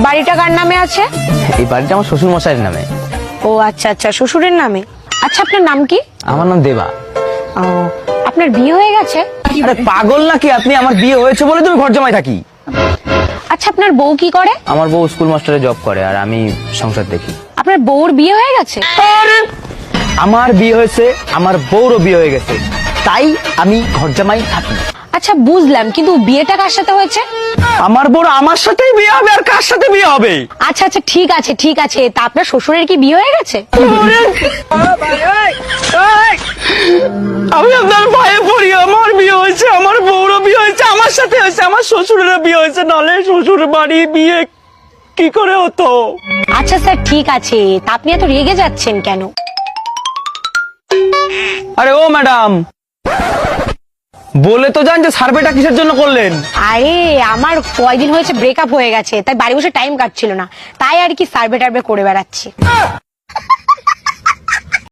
বাড়িটা কার নামে আছে? এই বাড়িটা আমার শ্বশুর মশাইয়ের নামে। ও আচ্ছা আচ্ছা, শ্বশুরের নামে। আচ্ছা, আপনার নাম কি? আমার নাম দেবা। ও, আপনার বিয়ে হয়ে গেছে? আরে পাগল নাকি আপনি? আমার বিয়ে হয়েছে বলে তুমি ঘর জামাই থাকি। আচ্ছা, আপনার বউ কি করে? আমার বউ স্কুল মাস্টারে জব করে আর আমি সংসার দেখি। আপনার বউর বিয়ে হয়ে গেছে? আমার বিয়ে হয়েছে, আমার বউরও বিয়ে হয়ে গেছে, তাই আমি ঘর জামাই থাকি। আচ্ছা বুঝলাম, কিন্তু বিয়েটা কার সাথে হয়েছে? আমার বউর আমার সাথেই বিয়ে হবে, আর কার সাথে বিয়ে হবে? আচ্ছা আচ্ছা, ঠিক আছে ঠিক আছে, তা আপনার শ্বশুরের কি বিয়ে হয়ে গেছে? আমি আপনার ভয়ে পড়ি। আমার বিয়ে হয়েছে, আমার বউরও বিয়ে হয়েছে, আমার সাথে হয়েছে, আমার শ্বশুরেরও বিয়ে হয়েছে, নালে শ্বশুর বাড়ি বিয়ে কি করে হতো? আচ্ছা স্যার, ঠিক আছে, তা আপনি এত রেগে যাচ্ছেন কেন? আরে ও ম্যাডাম, বলে তো যান যে সার্ভেটা কিসের জন্য করলেন? আরে আমার কয়দিন হয়েছে ব্রেকআপ হয়ে গেছে, তাই বাড়ি বসে টাইম কাটছিল না, তাই আর কি সার্ভে টার্ভে করে বেড়াচ্ছি।